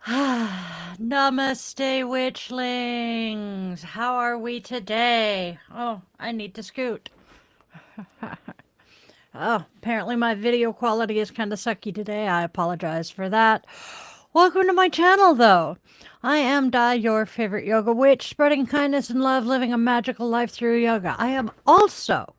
Namaste, Witchlings. How are we today? Oh, I need to scoot. Oh, apparently my video quality is kind of sucky today. I apologize for that. Welcome to my channel, though. I am Di, your favorite yoga witch, spreading kindness and love, living a magical life through yoga. I am also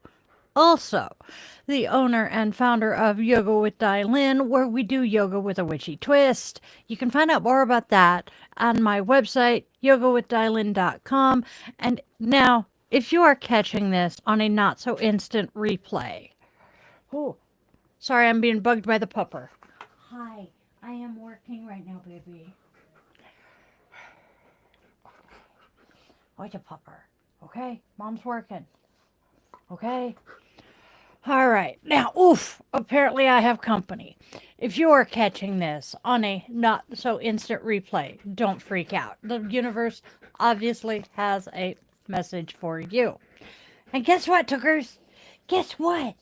the owner and founder of Yoga with Lin, where we do yoga with a witchy twist. You can find out more about that on my website, yogawithdylin.com. And now, if you are catching this on a not so instant replay, oh, sorry, I'm being bugged by the pupper. Hi, I am working right now, baby. Oh, it's a pupper. Okay, mom's working. Okay. All right. Now, oof, apparently I have company. If you are catching this on a not so instant replay, don't freak out. The universe obviously has a message for you. And guess what, Tookers? Guess what?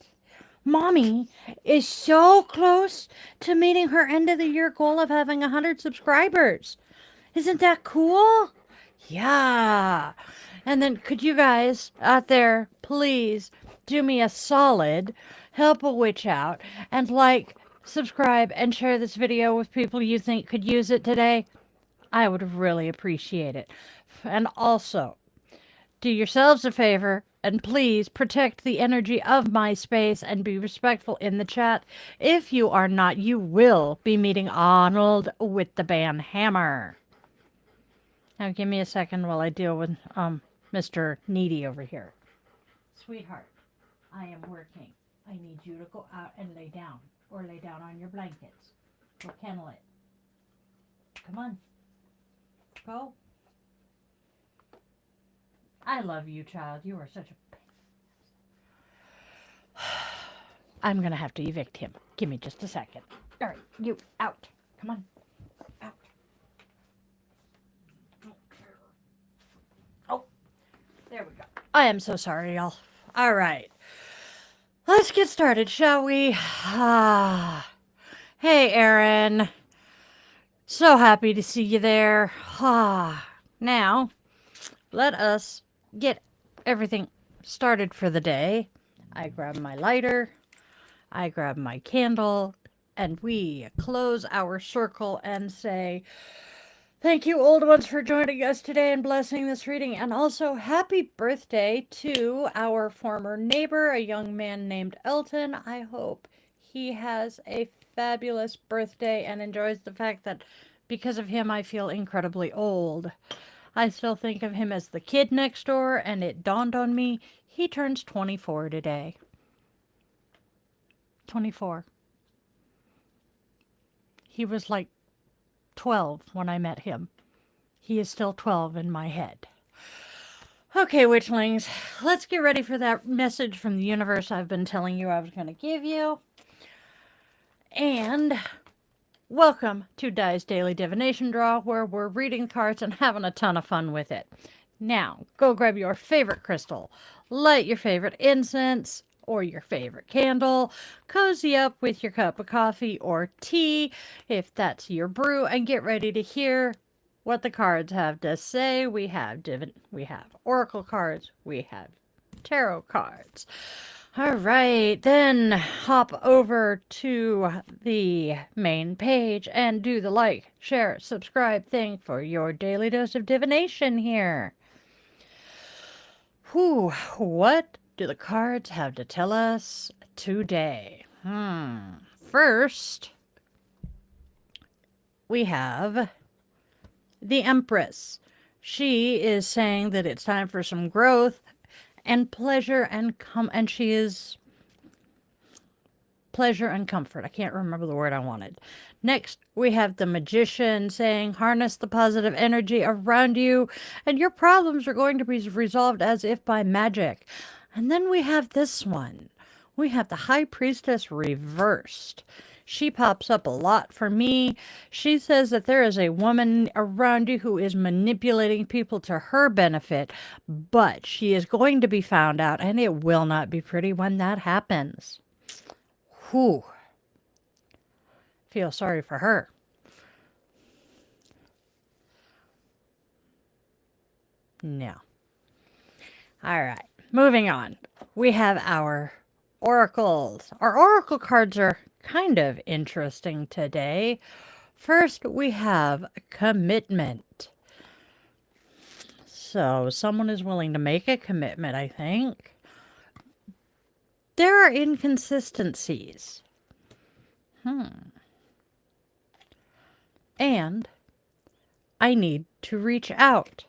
Mommy is so close to meeting her end of the year goal of having 100 subscribers. Isn't that cool? Yeah. And then could you guys out there please do me a solid, help a witch out, and like, subscribe, and share this video with people you think could use it today? I would really appreciate it. And also, do yourselves a favor and please protect the energy of my space and be respectful in the chat. If you are not, you will be meeting Arnold with the band Hammer. Now give me a second while I deal with Mr. Needy over here. Sweetheart, I am working. I need you to go out and lay down. Or lay down on your blankets. Or kennel it. Come on. Go. I love you, child. You are such a... I'm going to have to evict him. Give me just a second. All right, you out. Come on. Out. Oh, there we go. I am so sorry, y'all. All right. Let's get started, shall we? Hey, Aaron. So happy to see you there. Now, let us get everything started for the day. I grab my lighter, I grab my candle, and we close our circle and say, thank you, old ones, for joining us today and blessing this reading. And also, happy birthday to our former neighbor, a young man named Elton. I hope he has a fabulous birthday and enjoys the fact that because of him, I feel incredibly old. I still think of him as the kid next door, and it dawned on me he turns 24 today. 24. He was like 12 when I met him. He is still 12 in my head. Okay, witchlings, let's get ready for that message from the universe I've been telling you I was going to give you. And welcome to Di's Daily Divination Draw, where we're reading cards and having a ton of fun with it. Now, go grab your favorite crystal, light your favorite incense or your favorite candle, cozy up with your cup of coffee or tea, if that's your brew, and get ready to hear what the cards have to say. We have oracle cards, we have tarot cards. All right, then hop over to the main page and do the like, share, subscribe thing for your daily dose of divination here. Whew, what do the cards have to tell us today? First, we have the Empress. She is saying that it's time for some growth and pleasure and she is pleasure and comfort. I can't remember the word I wanted. Next, we have the Magician saying, harness the positive energy around you, and your problems are going to be resolved as if by magic. And then we have this one. We have the High Priestess reversed. She pops up a lot for me. She says that there is a woman around you who is manipulating people to her benefit, but she is going to be found out, and it will not be pretty when that happens. Whew. Feel sorry for her. No. All right. Moving on. We have our oracles. Our oracle cards are kind of interesting today. First, we have commitment. So, someone is willing to make a commitment, I think. There are inconsistencies. And I need to reach out.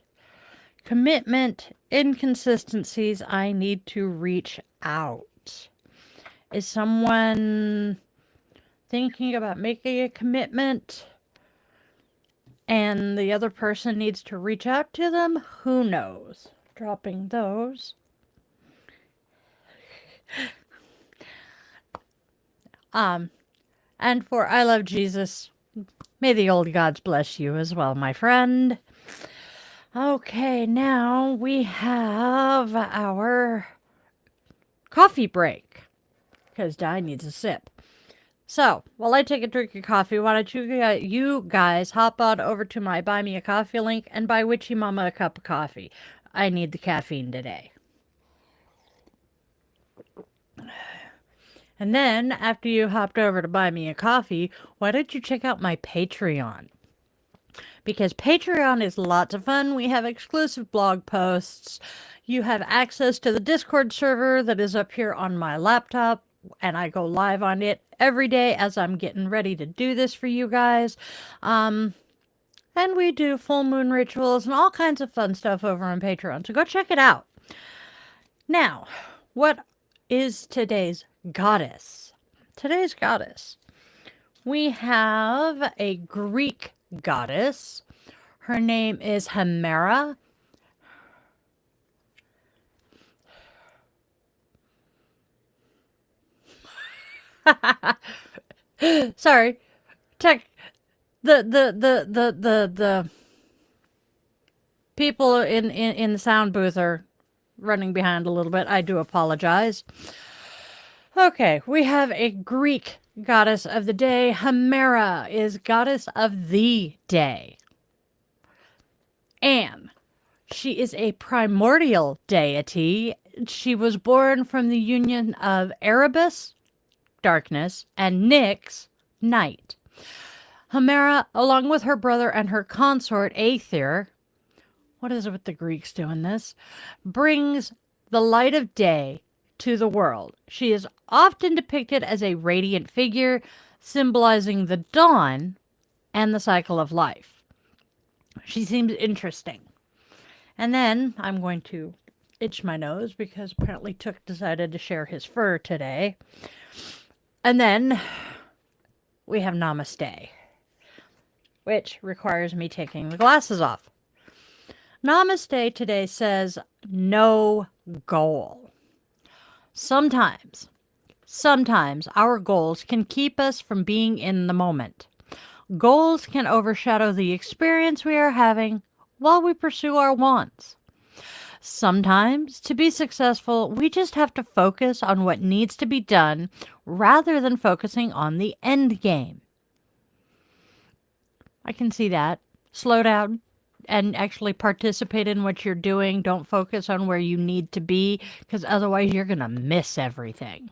Commitment, inconsistencies, I need to reach out. Is someone thinking about making a commitment and the other person needs to reach out to them? Who knows? Dropping those. And for I love Jesus, may the old gods bless you as well, my friend. Okay, now we have our coffee break because Di needs a sip. So, while I take a drink of coffee, why don't you guys hop on over to my Buy Me a Coffee link and buy Witchy Mama a cup of coffee. I need the caffeine today. And then, after you hopped over to Buy Me a Coffee, why don't you check out my Patreon? Because Patreon is lots of fun. We have exclusive blog posts. You have access to the Discord server that is up here on my laptop, and I go live on it every day as I'm getting ready to do this for you guys. And we do full moon rituals and all kinds of fun stuff over on Patreon. So go check it out. Now, what is today's goddess? Today's goddess. We have a Greek goddess. Her name is Hemera. Sorry. The people in the sound booth are running behind a little bit. I do apologize. Okay, we have a Greek goddess of the day. Hemera is goddess of the day. And she is a primordial deity. She was born from the union of Erebus, darkness, and Nyx, night. Hemera, along with her brother and her consort, Aether, what is it with the Greeks doing this, brings the light of day to the world. She is often depicted as a radiant figure, symbolizing the dawn and the cycle of life. She seems interesting. And then I'm going to itch my nose because apparently Took decided to share his fur today. And then we have Namaste, which requires me taking the glasses off. Namaste today says no goal. Sometimes our goals can keep us from being in the moment. Goals can overshadow the experience we are having while we pursue our wants. Sometimes, to be successful, we just have to focus on what needs to be done rather than focusing on the end game. I can see that. Slow down and actually participate in what you're doing. Don't focus on where you need to be, because otherwise you're going to miss everything.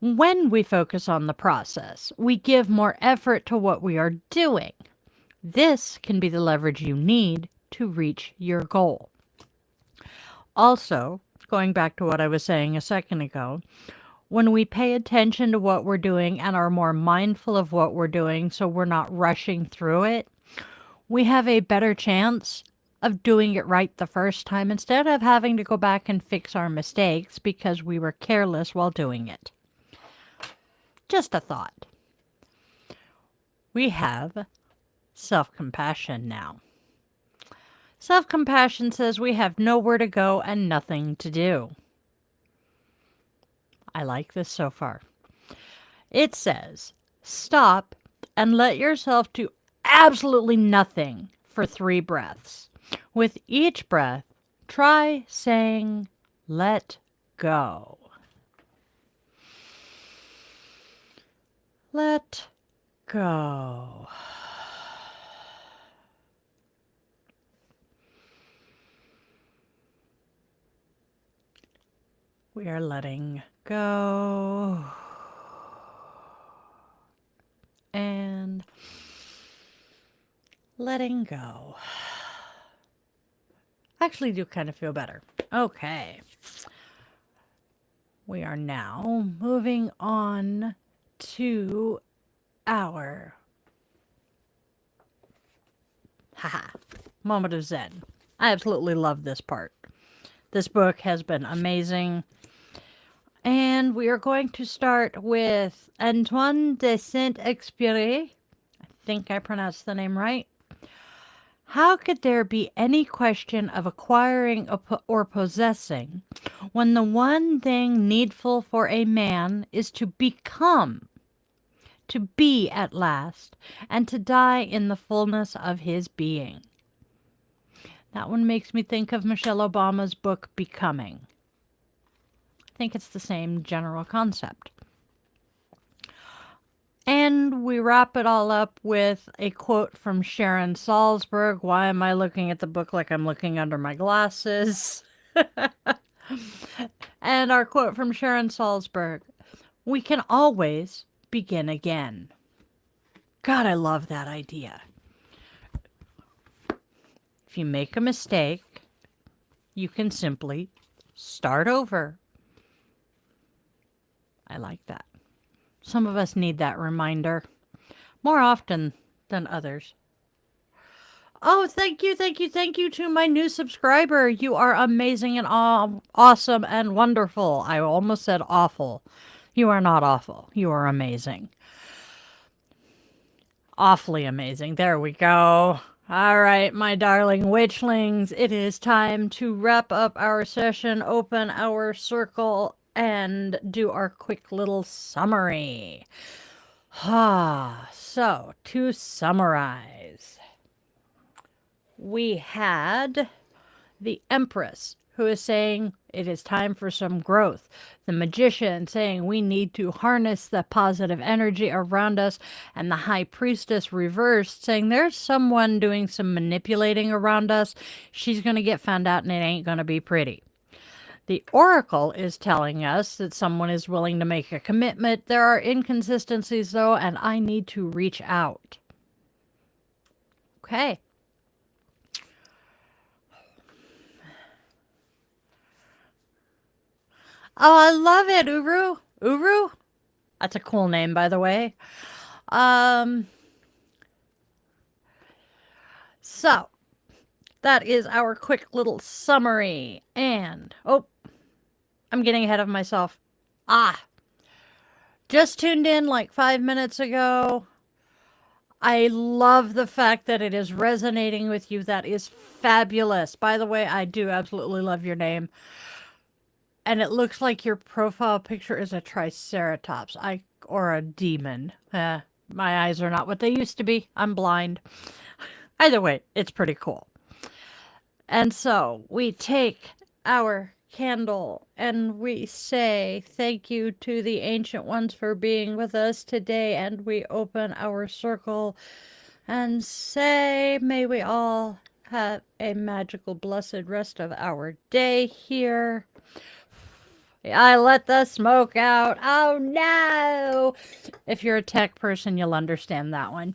When we focus on the process, we give more effort to what we are doing. This can be the leverage you need to reach your goal. Also, going back to what I was saying a second ago, when we pay attention to what we're doing and are more mindful of what we're doing so we're not rushing through it, we have a better chance of doing it right the first time instead of having to go back and fix our mistakes because we were careless while doing it. Just a thought. We have self-compassion now. Self-compassion says we have nowhere to go and nothing to do. I like this so far. It says, stop and let yourself do absolutely nothing for 3 breaths. With each breath, try saying, let go. Let go. We are letting go. And letting go. I actually do kind of feel better. Okay. We are now moving on to our Moment of Zen. I absolutely love this part. This book has been amazing. And we are going to start with Antoine de Saint-Exupéry. I think I pronounced the name right. How could there be any question of acquiring or possessing when the one thing needful for a man is to become, to be at last, and to die in the fullness of his being? That one makes me think of Michelle Obama's book, Becoming. I think it's the same general concept. And we wrap it all up with a quote from Sharon Salzberg. Why am I looking at the book like I'm looking under my glasses? And our quote from Sharon Salzberg: we can always begin again. God, I love that idea. If you make a mistake, you can simply start over. I like that. Some of us need that reminder more often than others. Oh, thank you to my new subscriber. You are amazing and awesome and wonderful. I almost said awful. You are not awful. You are amazing. Awfully amazing. There we go. All right, my darling witchlings, it is time to wrap up our session, open our circle, and do our quick little summary. So, to summarize, we had the Empress, who is saying it is time for some growth. The Magician saying we need to harness the positive energy around us. And the High Priestess reversed, saying there's someone doing some manipulating around us. She's going to get found out and it ain't going to be pretty. The Oracle is telling us that someone is willing to make a commitment. There are inconsistencies, though, and I need to reach out. Okay. Oh, I love it, Uru. Uru? That's a cool name, by the way. So, that is our quick little summary. And, oh, I'm getting ahead of myself. Just tuned in like 5 minutes ago. I love the fact that it is resonating with you. That is fabulous. By the way, I do absolutely love your name. And it looks like your profile picture is a triceratops or a demon. My eyes are not what they used to be. I'm blind. Either way, it's pretty cool. And so we take our candle and we say thank you to the ancient ones for being with us today. And we open our circle and say, may we all have a magical, blessed rest of our day here. I let the smoke out. Oh no! If you're a tech person, you'll understand that one.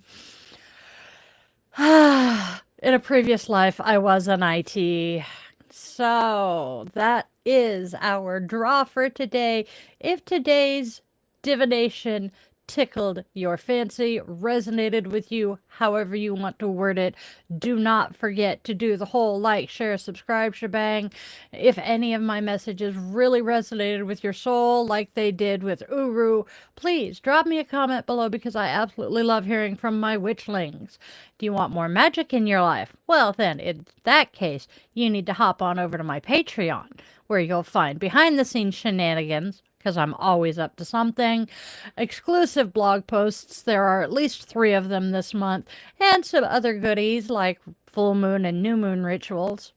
In a previous life, I was an IT. So that is our draw for today. If today's divination tickled your fancy, resonated with you, however you want to word it, do not forget to do the whole like, share, subscribe shebang. If any of my messages really resonated with your soul like they did with Uru, please drop me a comment below because I absolutely love hearing from my witchlings. Do you want more magic in your life? Well then, in that case, you need to hop on over to my Patreon, where you'll find behind the scenes shenanigans, because I'm always up to something, exclusive blog posts, there are at least 3 of them this month, and some other goodies like full moon and new moon rituals.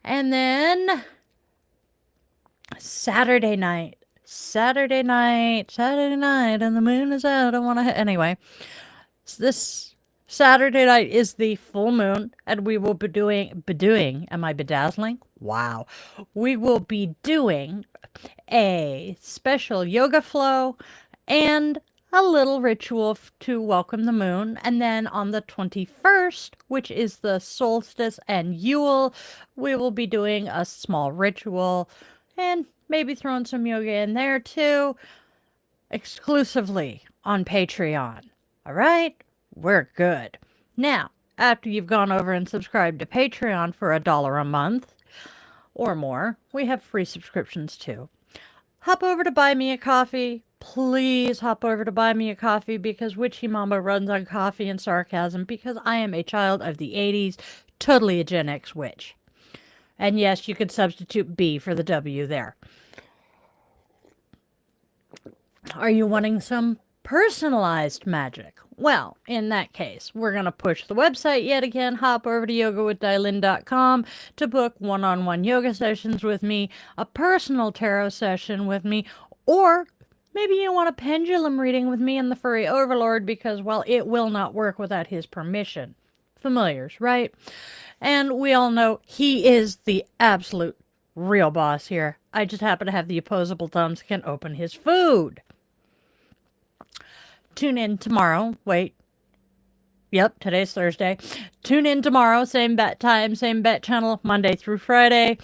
And then Saturday night, and the moon is out. I want to. Anyway, this Saturday night is the full moon, and we will be doing, am I bedazzling? Wow. We will be doing a special yoga flow and a little ritual to welcome the moon. And then on the 21st, which is the solstice and Yule, we will be doing a small ritual and maybe throwing some yoga in there too, exclusively on Patreon. All right? We're good. Now, after you've gone over and subscribed to Patreon for $1 a month or more, we have free subscriptions too. Hop over to Buy Me a Coffee. Please hop over to Buy Me a Coffee because Witchy Mama runs on coffee and sarcasm because I am a child of the 80s, totally a Gen X witch. And yes, you could substitute B for the W there. Are you wanting some personalized magic? Well, in that case, we're going to push the website yet again. Hop over to yogawithdylin.com to book one-on-one yoga sessions with me, a personal tarot session with me, or maybe you want a pendulum reading with me and the furry overlord because, well, it will not work without his permission. Familiars, right? And we all know he is the absolute real boss here. I just happen to have the opposable thumbs can open his food. Tune in tomorrow. Wait. Yep, today's Thursday. Tune in tomorrow, same bat time, same bat channel, Monday through Friday.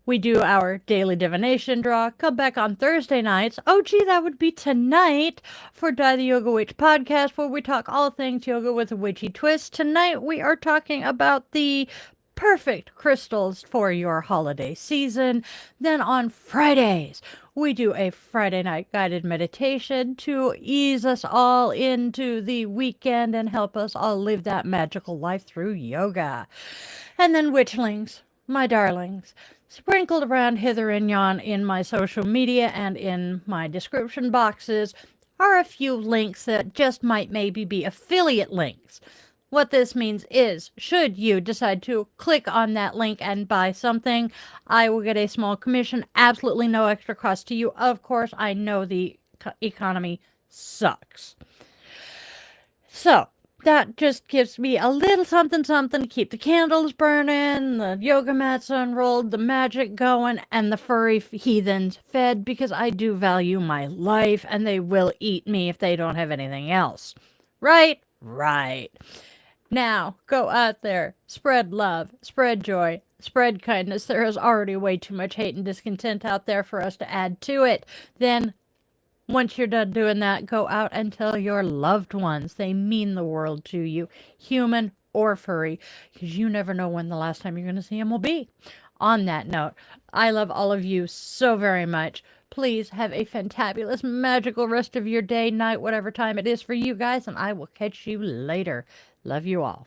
We do our daily divination draw. Come back on Thursday nights. Oh, gee, that would be tonight for Die the Yoga Witch podcast, where we talk all things yoga with a witchy twist. Tonight, we are talking about the perfect crystals for your holiday season. Then on Fridays, we do a Friday night guided meditation to ease us all into the weekend and help us all live that magical life through yoga. And then Witchlings, my darlings, sprinkled around hither and yon in my social media and in my description boxes are a few links that just might maybe be affiliate links. What this means is, should you decide to click on that link and buy something, I will get a small commission, absolutely no extra cost to you. Of course, I know the economy sucks. So, that just gives me a little something to keep the candles burning, the yoga mats unrolled, the magic going, and the furry heathens fed because I do value my life and they will eat me if they don't have anything else. Right? Right. Now, go out there, spread love, spread joy, spread kindness. There is already way too much hate and discontent out there for us to add to it. Then, once you're done doing that, go out and tell your loved ones. They mean the world to you, human or furry, because you never know when the last time you're going to see them will be. On that note, I love all of you so very much. Please have a fantabulous, magical rest of your day, night, whatever time it is for you guys, and I will catch you later. Love you all.